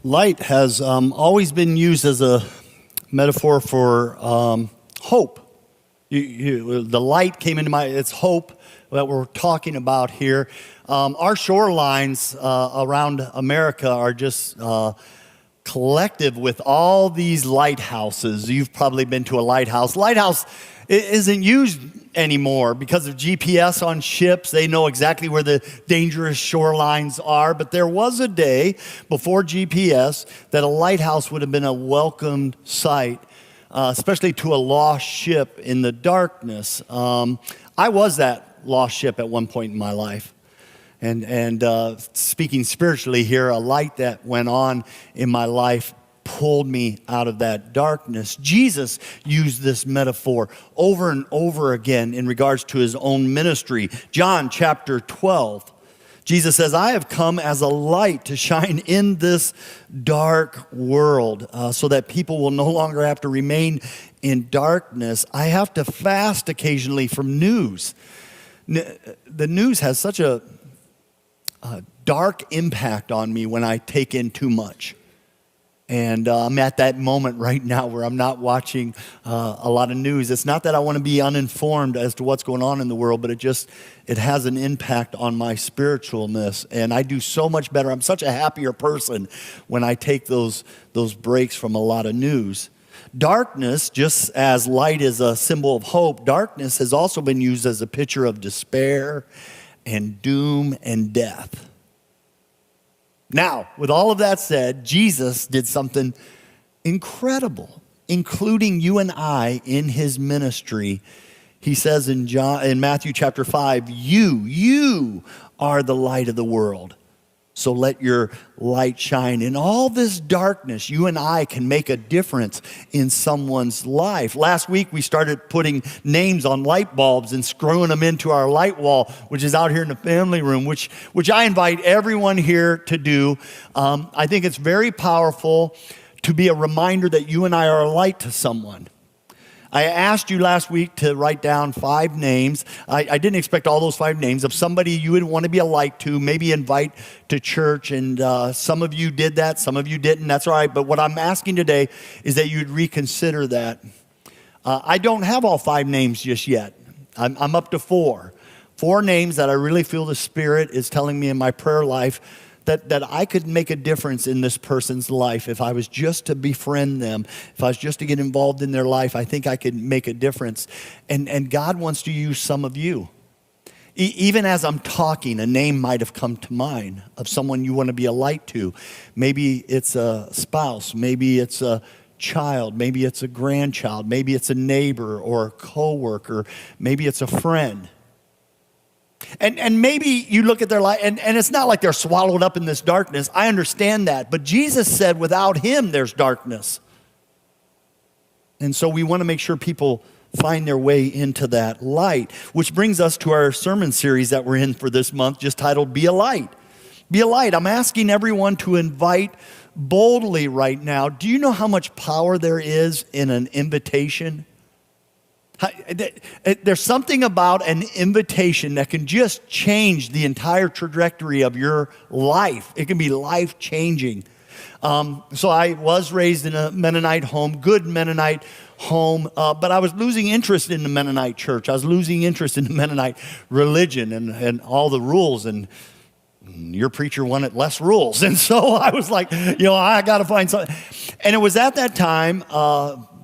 Light has always been used as a metaphor for hope. The light came into it's hope that we're talking about here. Our shorelines around America are just collective with all these lighthouses. You've probably been to a lighthouse. Lighthouse isn't used anymore because of GPS on ships. They know exactly where the dangerous shorelines are. But there was a day before GPS that a lighthouse would have been a welcomed sight, especially to a lost ship in the darkness. I was that lost ship at one point in my life. And speaking spiritually here, a light that went on in my life pulled me out of that darkness. Jesus used this metaphor over and over again in regards to his own ministry. John chapter 12, Jesus says, I have come as a light to shine in this dark world so that people will no longer have to remain in darkness. I have to fast occasionally from news. The news has such a dark impact on me when I take in too much. And I'm at that moment right now where I'm not watching a lot of news. It's not that I want to be uninformed as to what's going on in the world, but it has an impact on my spiritualness. And I do so much better. I'm such a happier person when I take those breaks from a lot of news. Darkness, just as light is a symbol of hope, darkness has also been used as a picture of despair and doom and death. Now, with all of that said, Jesus did something incredible, including you and I in his ministry. He says in Matthew chapter 5, you are the light of the world. So let your light shine. In all this darkness, you and I can make a difference in someone's life. Last week, we started putting names on light bulbs and screwing them into our light wall, which is out here in the family room, which I invite everyone here to do. I think it's very powerful to be a reminder that you and I are a light to someone. I asked you last week to write down 5 names. I didn't expect all those 5 names of somebody you would want to be a light to, maybe invite to church. And some of you did that, some of you didn't. That's all right. But what I'm asking today is that you'd reconsider that. I don't have all 5 names just yet. I'm up to 4. 4 names that I really feel the Spirit is telling me in my prayer life that I could make a difference in this person's life. If I was just to befriend them, if I was just to get involved in their life, I think I could make a difference. And God wants to use some of you. Even as I'm talking, a name might have come to mind of someone you want to be a light to. Maybe it's a spouse, maybe it's a child, maybe it's a grandchild, maybe it's a neighbor or a coworker, maybe it's a friend. And maybe you look at their life, and it's not like they're swallowed up in this darkness. I understand that. But Jesus said without him, there's darkness. And so we want to make sure people find their way into that light, which brings us to our sermon series that we're in for this month, just titled Be a Light. Be a Light. I'm asking everyone to invite boldly right now. Do you know how much power there is in an invitation? There's something about an invitation that can just change the entire trajectory of your life. It can be life-changing. So I was raised in a Mennonite home, good Mennonite home, but I was losing interest in the Mennonite church. I was losing interest in the Mennonite religion and all the rules, and your preacher wanted less rules. And so I was like, I got to find something. And it was at that time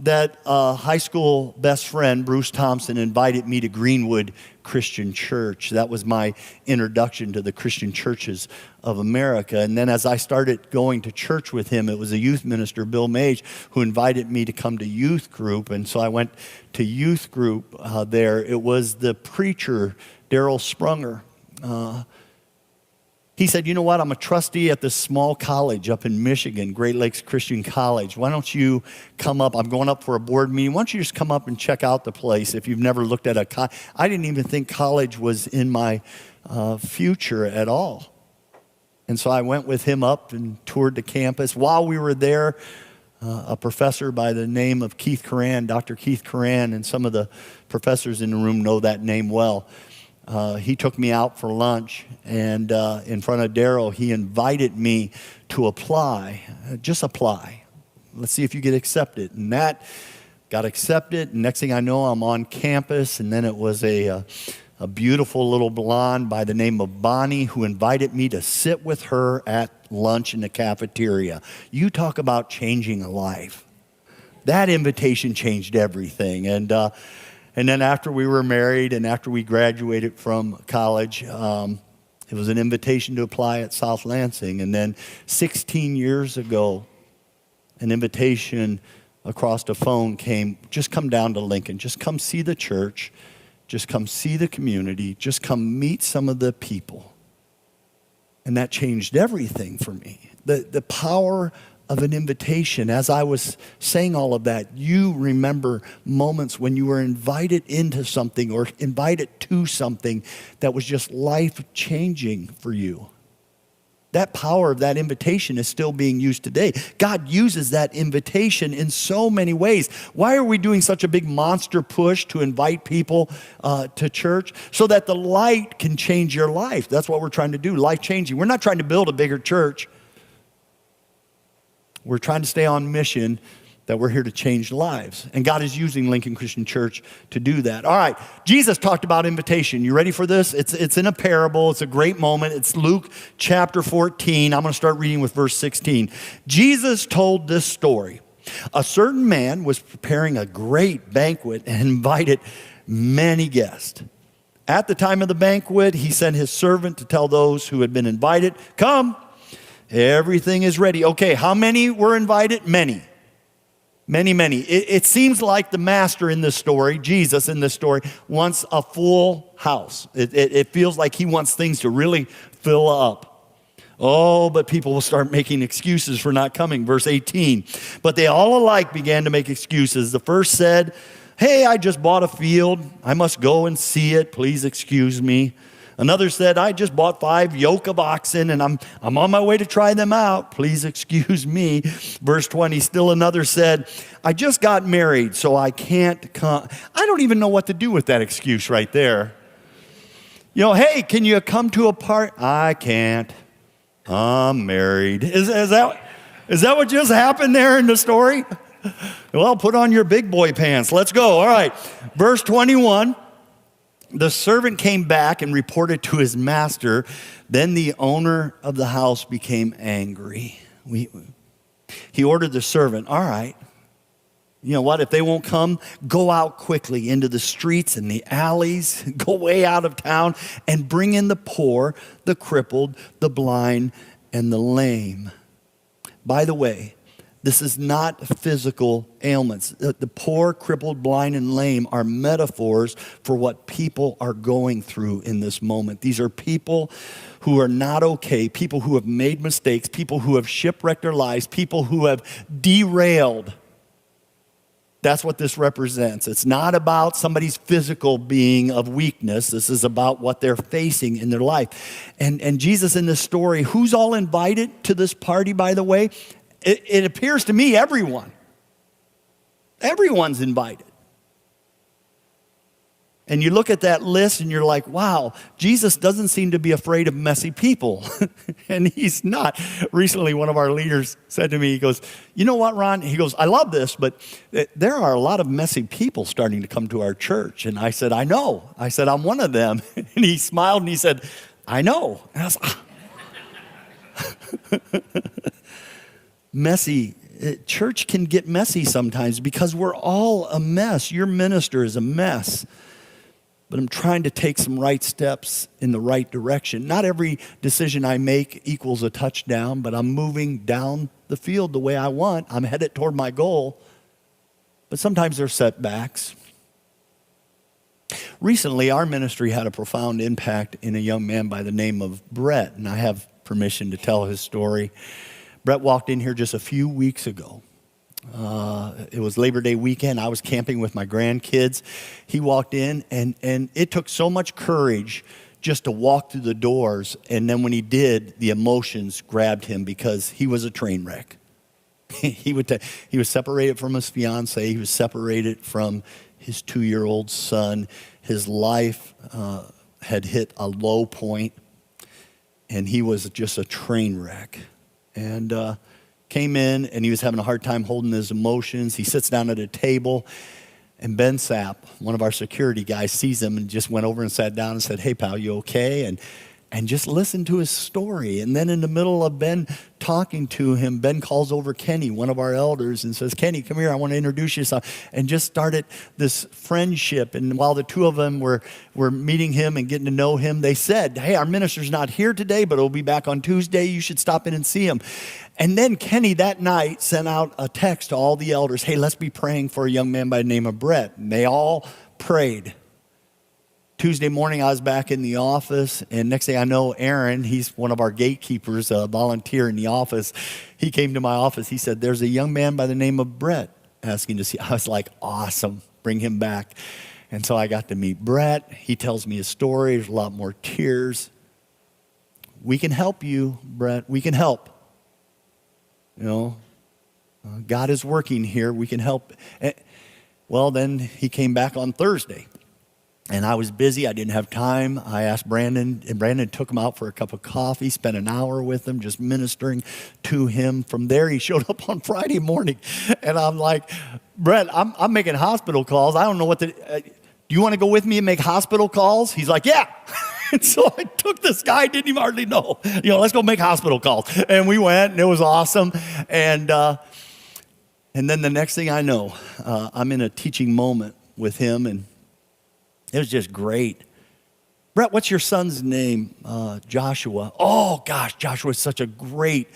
that high school best friend, Bruce Thompson, invited me to Greenwood Christian Church. That was my introduction to the Christian churches of America. And then as I started going to church with him, it was a youth minister, Bill Mage, who invited me to come to youth group. And so I went to youth group there. It was the preacher, Daryl Sprunger. He said, you know what, I'm a trustee at this small college up in Michigan, Great Lakes Christian College. Why don't you come up? I'm going up for a board meeting. Why don't you just come up and check out the place if you've never looked at a college? I didn't even think college was in my future at all. And so I went with him up and toured the campus. While we were there, a professor by the name of Keith Curran, Dr. Keith Curran, and some of the professors in the room know that name well. he took me out for lunch, and in front of Daryl, he invited me to apply. Just apply. Let's see if you get accepted. And that got accepted. Next thing I know, I'm on campus, and then it was a beautiful little blonde by the name of Bonnie who invited me to sit with her at lunch in the cafeteria. You talk about changing a life. That invitation changed everything. And then after we were married and after we graduated from college, it was an invitation to apply at South Lansing. And then 16 years ago, an invitation across the phone came, just come down to Lincoln, just come see the church, just come see the community, just come meet some of the people. And that changed everything for me. The power of an invitation. As I was saying all of that, you remember moments when you were invited into something or invited to something that was just life-changing for you. That power of that invitation is still being used today. God uses that invitation in so many ways. Why are we doing such a big monster push to invite people to church? So that the light can change your life. That's what we're trying to do, life-changing. We're not trying to build a bigger church. We're trying to stay on mission that we're here to change lives. And God is using Lincoln Christian Church to do that. All right, Jesus talked about invitation. You ready for this? It's in a parable. It's a great moment. It's Luke chapter 14. I'm going to start reading with verse 16. Jesus told this story. A certain man was preparing a great banquet and invited many guests. At the time of the banquet, he sent his servant to tell those who had been invited, "Come, everything is ready." Okay, how many were invited? Many. Many. It seems like the master in this story, Jesus in this story, wants a full house. It feels like he wants things to really fill up. Oh, but people will start making excuses for not coming. Verse 18. But they all alike began to make excuses. The first said, "Hey, I just bought a field. I must go and see it. Please excuse me." Another said, "I just bought 5 yoke of oxen and I'm on my way to try them out. Please excuse me." Verse 20, still another said, "I just got married, so I can't come." I don't even know what to do with that excuse right there. You know, "Hey, can you come to a party?" "I can't. I'm married." Is that what just happened there in the story? Well, put on your big boy pants. Let's go. All right. Verse 21. The servant came back and reported to his master. Then the owner of the house became angry. He ordered the servant, "All right, you know what? If they won't come, go out quickly into the streets and the alleys, go way out of town and bring in the poor, the crippled, the blind, and the lame." By the way, this is not physical ailments. The poor, crippled, blind, and lame are metaphors for what people are going through in this moment. These are people who are not okay, people who have made mistakes, people who have shipwrecked their lives, people who have derailed. That's what this represents. It's not about somebody's physical being of weakness. This is about what they're facing in their life. And Jesus in this story, who's all invited to this party, by the way? It appears to me everyone. Everyone's invited. And you look at that list and you're like, wow, Jesus doesn't seem to be afraid of messy people. And he's not. Recently, one of our leaders said to me, he goes, "You know what, Ron?" He goes, "I love this, but there are a lot of messy people starting to come to our church." And I said, "I know." I said, "I'm one of them." And he smiled and he said, "I know." And I was like, messy. Church can get messy sometimes because we're all a mess. Your minister is a mess. But I'm trying to take some right steps in the right direction. Not every decision I make equals a touchdown, but I'm moving down the field the way I want. I'm headed toward my goal. But sometimes there's setbacks. Recently, our ministry had a profound impact in a young man by the name of Brett, and I have permission to tell his story. Brett walked in here just a few weeks ago. It was Labor Day weekend. I was camping with my grandkids. He walked in, and it took so much courage just to walk through the doors. And then when he did, the emotions grabbed him because he was a train wreck. He was separated from his fiance. He was separated from his 2-year-old son. His life had hit a low point, and he was just a train wreck. And came in, and he was having a hard time holding his emotions. He sits down at a table, and Ben Sapp, one of our security guys, sees him and just went over and sat down and said, "Hey, pal, you okay?" And just listened to his story. And then in the middle of Ben talking to him, Ben calls over Kenny, one of our elders, and says, "Kenny, come here, I want to introduce you." And just started this friendship. And while the two of them were meeting him and getting to know him, they said, "Hey, our minister's not here today, but he'll be back on Tuesday. You should stop in and see him." And then Kenny that night sent out a text to all the elders, "Hey, let's be praying for a young man by the name of Brett." And they all prayed. Tuesday morning, I was back in the office, and next thing I know, Aaron, he's one of our gatekeepers, a volunteer in the office. He came to my office. He said, "There's a young man by the name of Brett asking to see." I was like, "Awesome, bring him back." And so I got to meet Brett. He tells me his story. There's a lot more tears. "We can help you, Brett. We can help. You know, God is working here. We can help." Well, then he came back on Thursday. And I was busy. I didn't have time. I asked Brandon, and Brandon took him out for a cup of coffee, spent an hour with him, just ministering to him. From there, he showed up on Friday morning. And I'm like, "Brett, I'm making hospital calls. I don't know what to, do you want to go with me and make hospital calls?" He's like, "Yeah." And so I took this guy I didn't even hardly know. Let's go make hospital calls. And we went, and it was awesome. And then the next thing I know, I'm in a teaching moment with him, and it was just great. "Brett, what's your son's name?" "Joshua." "Oh, gosh, Joshua is such a great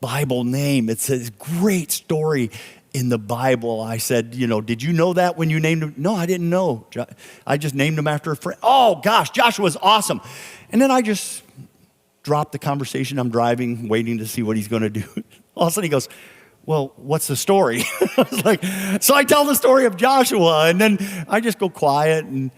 Bible name. It's a great story in the Bible." I said, "Did you know that when you named him?" "No, I didn't know. I just named him after a friend." "Oh, gosh, Joshua's awesome." And then I just dropped the conversation. I'm driving, waiting to see what he's going to do. All of a sudden he goes, "Well, what's the story?" I was like, so I tell the story of Joshua, and then I just go quiet, and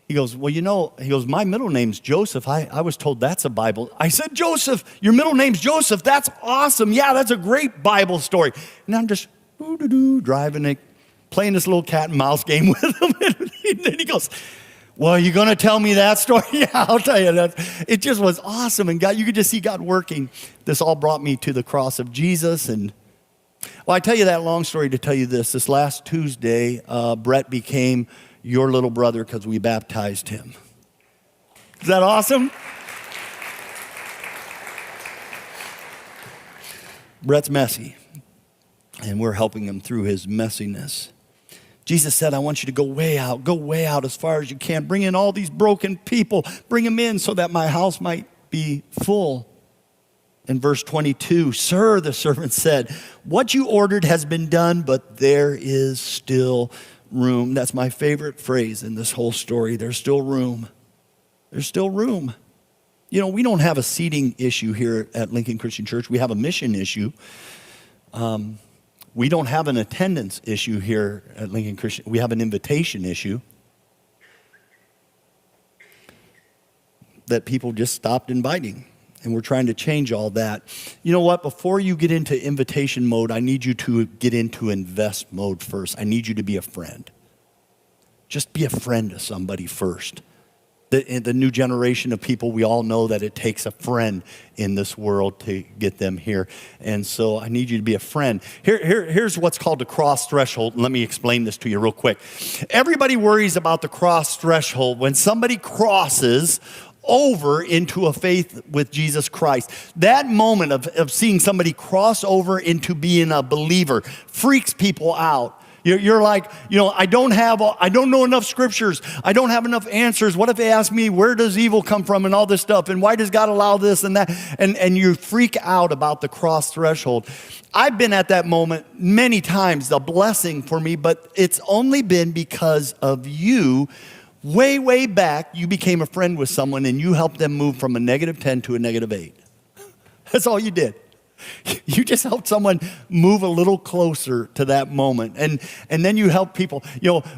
he goes, "Well, he goes, my middle name's Joseph. I was told that's a Bible." I said, "Joseph, your middle name's Joseph. That's awesome. Yeah, that's a great Bible story." And I'm just driving, playing this little cat and mouse game with him. And then he goes, "Well, you going to tell me that story?" "Yeah, I'll tell you that." It just was awesome. And God, you could just see God working. This all brought me to the cross of Jesus. And well, I tell you that long story to tell you this. This last Tuesday, Brett became your little brother because we baptized him. Is that awesome? Brett's messy, and we're helping him through his messiness. Jesus said, "I want you to go way out as far as you can. Bring in all these broken people. Bring them in so that my house might be full." In verse 22, "Sir," the servant said, "what you ordered has been done, but there is still room." That's my favorite phrase in this whole story. There's still room. There's still room. We don't have a seating issue here at Lincoln Christian Church. We have a mission issue. We don't have an attendance issue here at Lincoln Christian. We have an invitation issue that people just stopped inviting. And we're trying to change all that. You know what? Before you get into invitation mode, I need you to get into invest mode first. I need you to be a friend. Just be a friend to somebody first. The new generation of people, we all know that it takes a friend in this world to get them here. And so I need you to be a friend. Here's what's called the cross threshold. Let me explain this to you real quick. Everybody worries about the cross threshold when somebody crosses over into a faith with Jesus Christ. That moment of seeing somebody cross over into being a believer freaks people out. You're like, I don't know enough scriptures. I don't have enough answers. What if they ask me, where does evil come from and all this stuff? And why does God allow this and that? And you freak out about the cross threshold. I've been at that moment many times, a blessing for me, but it's only been because of you. Way, way back, you became a friend with someone and you helped them move from a -10 to a -8. That's all you did. You just helped someone move a little closer to that moment. And then you help people.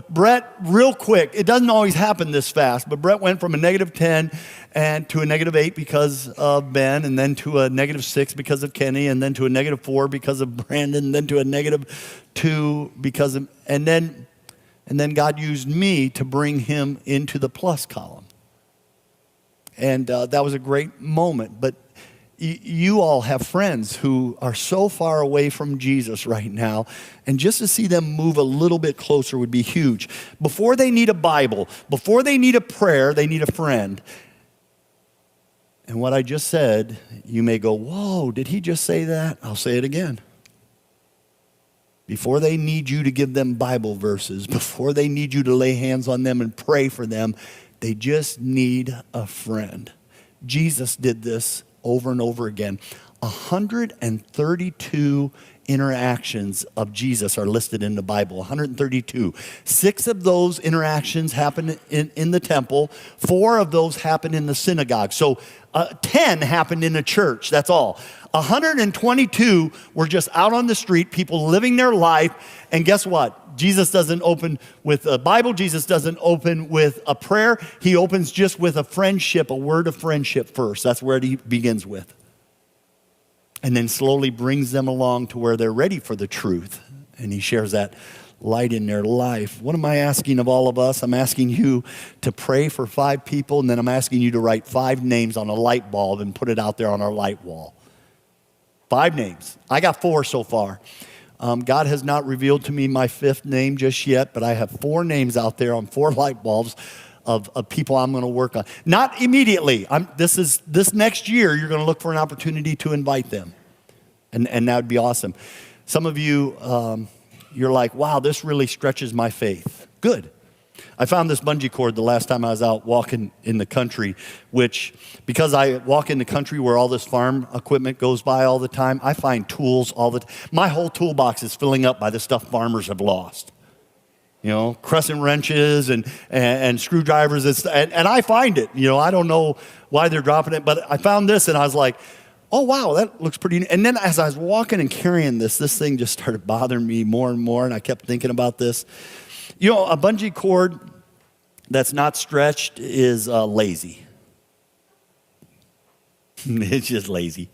Brett, real quick, it doesn't always happen this fast, but Brett went from a -10 and to a -8 because of Ben, and then to a -6 because of Kenny, and then to a -4 because of Brandon, and then to a -2 because of, and then God used me to bring him into the plus column. And that was a great moment. But you all have friends who are so far away from Jesus right now, and just to see them move a little bit closer would be huge. Before they need a Bible, before they need a prayer, they need a friend. And what I just said, you may go, whoa, did he just say that? I'll say it again. Before they need you to give them Bible verses, before they need you to lay hands on them and pray for them, they just need a friend. Jesus did this over and over again. 132 interactions of Jesus are listed in the Bible, 132. 6 of those interactions happened in the temple. 4 of those happened in the synagogue. So 10 happened in a church, that's all. 122 were just out on the street, people living their life. And guess what? Jesus doesn't open with a Bible. Jesus doesn't open with a prayer. He opens just with a friendship, a word of friendship first. That's where he begins with. And then slowly brings them along to where they're ready for the truth. And he shares that light in their life. What am I asking of all of us? I'm asking you to pray for 5 people, and then I'm asking you to write 5 names on a light bulb and put it out there on our light wall. 5 names. I got 4 so far. God has not revealed to me my 5th name just yet, but I have 4 names out there on 4 light bulbs of people I'm going to work on. Not immediately. This next year, you're going to look for an opportunity to invite them. And that would be awesome. Some of you, you're like, wow, this really stretches my faith. Good. I found this bungee cord the last time I was out walking in the country, which, because I walk in the country where all this farm equipment goes by all the time, I find tools all the time. My whole toolbox is filling up by the stuff farmers have lost. You know, crescent wrenches and screwdrivers, and I find it. You know, I don't know why they're dropping it, but I found this, and I was like, oh, wow, that looks pretty neat. And then as I was walking and carrying this thing just started bothering me more and more, and I kept thinking about this. You know, a bungee cord that's not stretched is lazy. It's just lazy.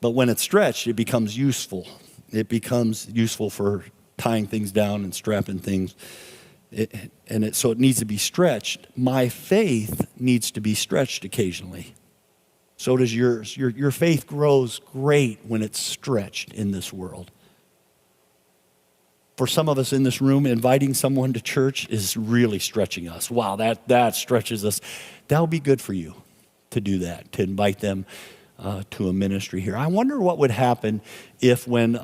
But when it's stretched, it becomes useful. It becomes useful for tying things down and strapping things. So it needs to be stretched. My faith needs to be stretched occasionally. So does yours. Your faith grows great when it's stretched in this world. For some of us in this room, inviting someone to church is really stretching us. Wow, that stretches us. That would be good for you to do that, to invite them to a ministry here. I wonder what would happen if when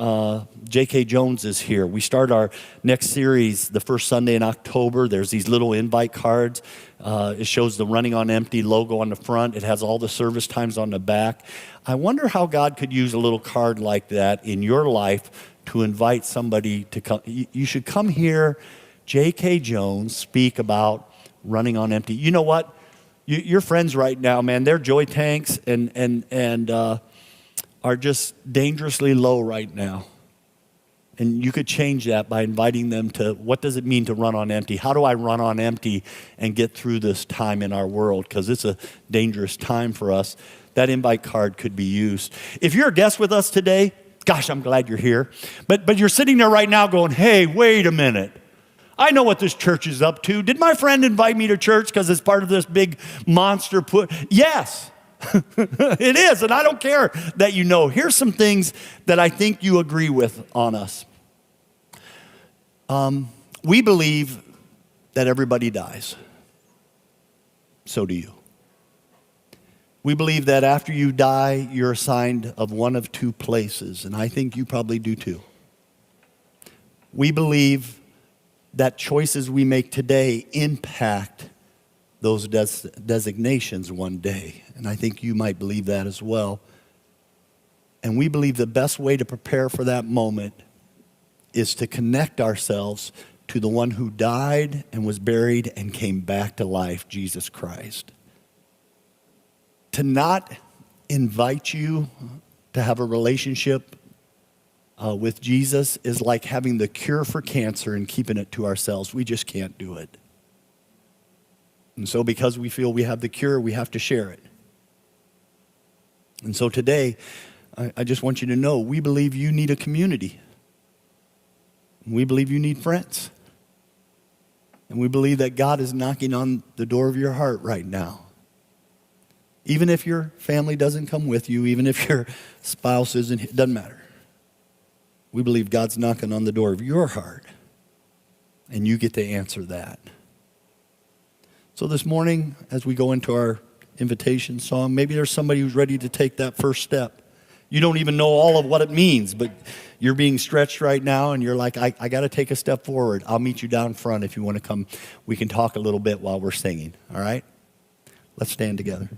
J.K. Jones is here, we start our next series the first Sunday in October. There's these little invite cards. It shows the Running on Empty logo on the front. It has all the service times on the back. I wonder how God could use a little card like that in your life to invite somebody to come. You should come hear J.K. Jones speak about running on empty. You know what? Your friends right now, man, they're joy tanks and are just dangerously low right now. And you could change that by inviting them to, what does it mean to run on empty? How do I run on empty and get through this time in our world? Because it's a dangerous time for us. That invite card could be used. If you're a guest with us today, gosh, I'm glad you're here. But you're sitting there right now going, hey, wait a minute. I know what this church is up to. Did my friend invite me to church because it's part of this big monster put? Yes, it is. And I don't care that you know. Here's some things that I think you agree with on us. We believe that everybody dies. So do you. We believe that after you die, you're assigned of one of 2 places, and I think you probably do too. We believe that choices we make today impact those designations one day, and I think you might believe that as well. And we believe the best way to prepare for that moment is to connect ourselves to the one who died and was buried and came back to life, Jesus Christ. To not invite you to have a relationship with Jesus is like having the cure for cancer and keeping it to ourselves. We just can't do it. And so because we feel we have the cure, we have to share it. And so today, I just want you to know, we believe you need a community. We believe you need friends. And we believe that God is knocking on the door of your heart right now. Even if your family doesn't come with you, even if your spouse isn't, it doesn't matter. We believe God's knocking on the door of your heart, and you get to answer that. So this morning, as we go into our invitation song, maybe there's somebody who's ready to take that first step. You don't even know all of what it means, but you're being stretched right now, and you're like, I got to take a step forward. I'll meet you down front if you want to come. We can talk a little bit while we're singing, all right? Let's stand together.